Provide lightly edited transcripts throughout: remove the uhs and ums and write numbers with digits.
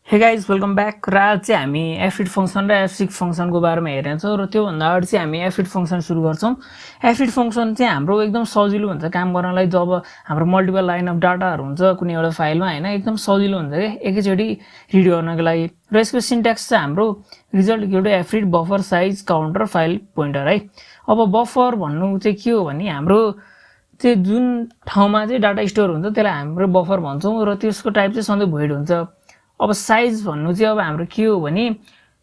Hey guys welcome back. र आज चाहिँ हामी fread फंक्सन र fseek फंक्सनको बारेमा हेर्नेछौँ र त्योभन्दा अगाडि चाहिँ हामी fread फंक्सन सुरु गर्छौँ। fread फंक्सन चाहिँ हाम्रो एकदम सजिलो हुन्छ काम गर्नलाई। जब हाम्रो मल्टिपल लाइन अफ डाटाहरु हुन्छ कुनै एउटा फाइलमा हैन, एकदम सजिलो हुन्छ के एकैचोटी रिड गर्नको लागि। र यसको सिन्ट्याक्स चाहिँ हाम्रो result equal to fread buffer size counter file pointer है। अब बफर भन्नु चाहिँ के हो भने हाम्रो चाहिँ जुन ठाउँमा चाहिँ डाटा स्टोर हुन्छ त्यसलाई हाम्रो बफर भन्छौँ र त्यसको टाइप चाहिँ सधैँ भोइड हुन्छ। अब साइज भन्नु चाहिँ अब हाम्रो के हो भने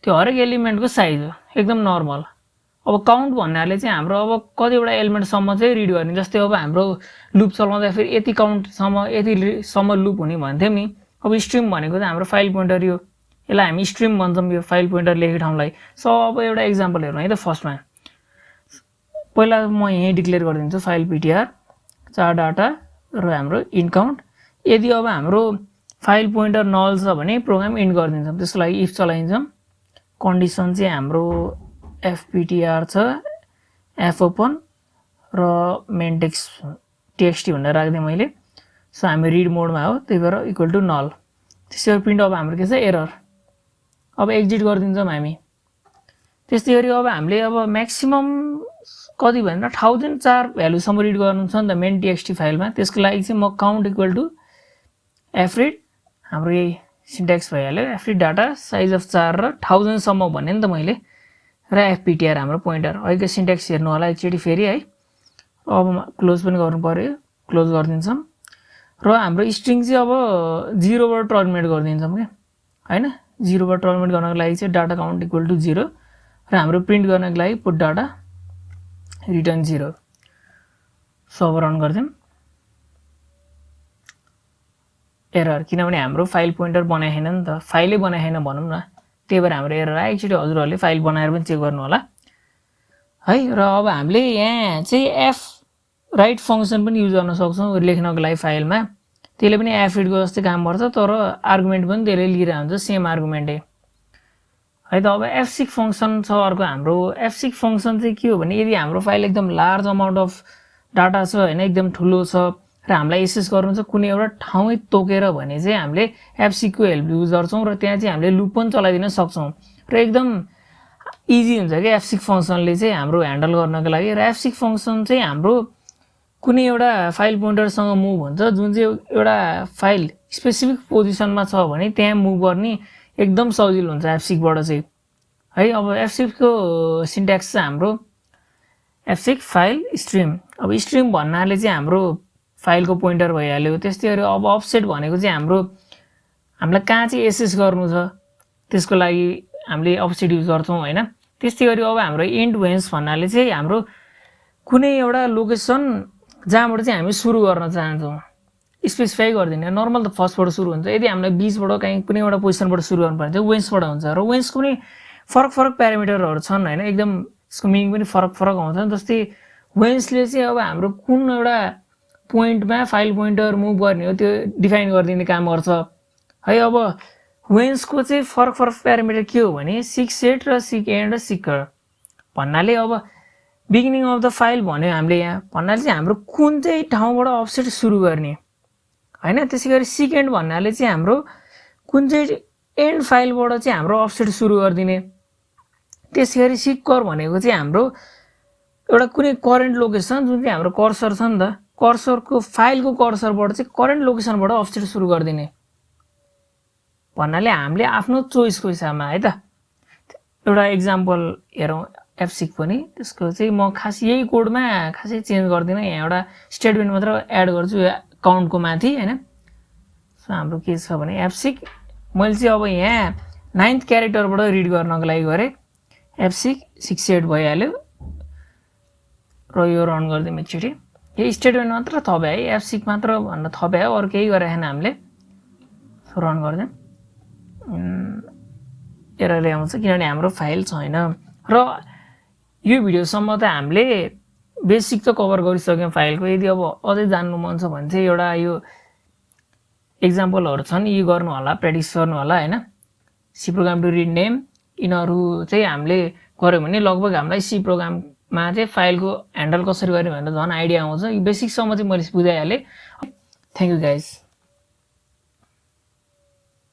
त्यो हरेक एलिमेन्टको साइज हो, एकदम नर्मल। अब काउन्ट भन्नाले चाहिँ हाम्रो अब कतिवटा एलिमेन्ट सम्म चाहिँ रिड गर्ने। जस्तै अब हाम्रो लुप चलाउँदा फेरि यति काउन्ट सम्म यति सम्म लुप हुने भन्थ्यौं नि। अब स्ट्रिम भनेको चाहिँ हाम्रो फाइल पोइन्टर यो, यसलाई हामी स्ट्रिम भन्छौं यो फाइल पोइन्टर लेखेको ठाउँलाई। सो अब एउटा एक्जाम्पल हेरौँ है त। फर्स्टमा पहिला म यही डिक्लेयर गरिदिन्छु फाइल ptr चार डाटा र हाम्रो इन काउन्ट। यदि अब हाम्रो फाइल पोइन्टर नल छ भने प्रोग्राम इन्ड गरिदिन्छौँ। त्यसको लागि इफ चलाइन्छौँ। कन्डिसन चाहिँ हाम्रो fptr छ fopen र main txt भनेर राख्दै मैले। सो हामी रिड मोडमा हो त्यही भएर इक्वल टु नल। त्यसै प्रिन्ट अब हाम्रो के छ एरर। अब एक्जिट गरिदिन्छौँ हामी। त्यस्तै गरी अब हामीले अब म्याक्सिमम कति भनेर 1004 भ्यालु सम्म रिड गर्नु छ नि त मेन txt फाइलमा। त्यसको लागि चाहिँ म काउन्ट इक्वल टु fread हाम्रो यही सिन्ट्याक्स भइहाल्यो। fread डाटा साइज अफ 4 र 1000 सम्म भने नि त मैले, र fptr हाम्रो पोइन्टर। अहिलेको सिन्ट्याक्स हेर्नु होला एकचोटी फेरि है। अब क्लोज पनि गर्नु पर्यो, क्लोज गरिदिन्छौँ। र हाम्रो स्ट्रिङ चाहिँ अब 0 बाट टर्मिनेट गरिदिन्छौँ के हैन। 0 बाट टर्मिनेट गर्नको लागि चाहिँ डाटा काउन्ट इक्वल टु 0 र हाम्रो प्रिन्ट गर्नको लागि पुट डाटा रिटर्न 0। सो अब रन गर्दियौँ। एरर, किनभने हाम्रो फाइल पोइन्टर बनाएन नि त, फाइलै बनाएन भनौँ न, त्यही भएर हाम्रो एरर आयो। एकचोटी हजुरहरूले फाइल बनाएर पनि चेक गर्नु होला है। र अब हामीले यहाँ चाहिँ fwrite फंक्सन पनि युज गर्न सक्छौँ लेख्नको लागि फाइलमा। त्यसले पनि fread को जस्तै काम गर्छ, तर आर्गुमेन्ट पनि त्यसले लिइरहन्छ, सेम आर्गुमेन्टै है त। अब fseek फंक्सन छ अर्को हाम्रो। fseek फंक्सन चाहिँ के हो भने यदि हाम्रो फाइल एकदम लार्ज अमाउन्ट अफ डाटा छ हैन, एकदम ठुलो छ र हामीलाई एक्सेस गर्नु छ कुनै एउटा ठाउँै तोकेर भने चाहिँ हामीले fseek को हेल्प युज गर्छौं र त्यहाँ चाहिँ हामीले लुप पनि चलाइदिन सक्छौं र एकदम इजी हुन्छ के fseek फंक्सनले चाहिँ हाम्रो ह्यान्डल गर्नको लागि। र fseek फंक्सन चाहिँ हाम्रो कुनै एउटा फाइल पोइन्टरसँग मुभ हुन्छ जुन चाहिँ एउटा फाइल स्पेसिफिक पोजिसनमा छ भने त्यहाँ मुभ गर्ने एकदम सजिलो हुन्छ fseek बाट चाहिँ है। अब fseek को सिन्ट्याक्स चाहिँ हाम्रो fseek फाइल स्ट्रिम। अब स्ट्रिम भन्नाले चाहिँ हाम्रो फाइलको पोइन्टर भइहाल्यो। त्यस्तै गरी अब अफसेट भनेको चाहिँ हामीलाई कहाँ चाहिँ एक्सेस गर्नु छ त्यसको लागि हामीले अफसेट युज गर्छौं हैन। त्यस्तै गरी अब हाम्रो इन्ड वेन्स भन्नाले चाहिँ हाम्रो कुनै एउटा लोकेसन जहाँबाट चाहिँ हामी सुरु गर्न चाहन्छौं स्पेसिफाई गर्दिने। नर्मल त फर्स्टबाट सुरु हुन्छ। यदि हामीलाई बीचबाट कुनै एउटा पोजिसनबाट सुरु गर्नु पर्छ वेन्सबाट हुन्छ। र वेन्सको पनि फरक प्यारामिटरहरु छन् हैन, एकदम यसको मिनिङ पनि फरक आउँछ। जस्तै वेन्सले चाहिँ अब हाम्रो कुन एउटा पोइन्टमा फाइल पोइन्टर मुभ गर्ने हो त्यो डिफाइन गरिदिने काम गर्छ है। अब वेन्सको चाहिँ फरक प्यारामिटर के हो भने seek set र seek end र seeker भन्नाले अब बिगिनिङ अफ द फाइल भन्यो हामीले यहाँ भन्नाले चाहिँ हाम्रो कुन चाहिँ ठाउँबाट अफसेट सुरु गर्ने हैन। त्यसैगरी seek end भन्नाले चाहिँ हाम्रो कुन चाहिँ एन्ड फाइलबाट चाहिँ हाम्रो अफसेट सुरु गर्दिने। त्यसैगरी seeker भनेको चाहिँ हाम्रो एउटा कुनै करेन्ट लोकेसन जुन चाहिँ हाम्रो कर्सर छ नि त, कर्सरको फाइलको कर्सरबाट चाहिँ करेन्ट लोकेसनबाट अफसेट सुरु गर्दिने भन्नाले हामीले आफ्नो चोइसको हिसाबमा है त। एउटा एक्जाम्पल हेरौँ fseek पनि। त्यसको चाहिँ म खास यही कोडमा खासै चेन्ज गर्दिन, यहाँ एउटा स्टेटमेन्ट मात्र एड गर्छु काउन्टको माथि हैन। सो हाम्रो के छ भने fseek मैले चाहिँ अब यहाँ 9th क्यारेक्टरबाट रिड गर्नको लागि गरे fseek 68 भइहाल्यो र यो रन गर्दिम एकचोटी। यही स्टेटमेन्ट मात्र थपे है, fseek मात्र भन्न थपे हो, अरु केही गरेन हामीले। So run गर्दिम। एरर ल्याउँछ किनभने हाम्रो फाइल छैन। र यो भिडियोसम्म त हामीले बेसिक त कभर गरिसक्यौं फाइलको। यदि अब अझै जान्नु मन छ भने चाहिँ एउटा यो एक्जाम्पलहरु छन् यी गर्नु होला, प्र्याक्टिस गर्नु होला हैन। C program to read name यिनहरु चाहिँ हामीले गर्यो भने लगभग हामीलाई सी प्रोग्राममा चाहिँ फाइलको ह्यान्डल कसरी गर्ने भनेर झन् आइडिया आउँछ। यो बेसिक सम्म चाहिँ मैले बुझाइहाले। Thank you guys.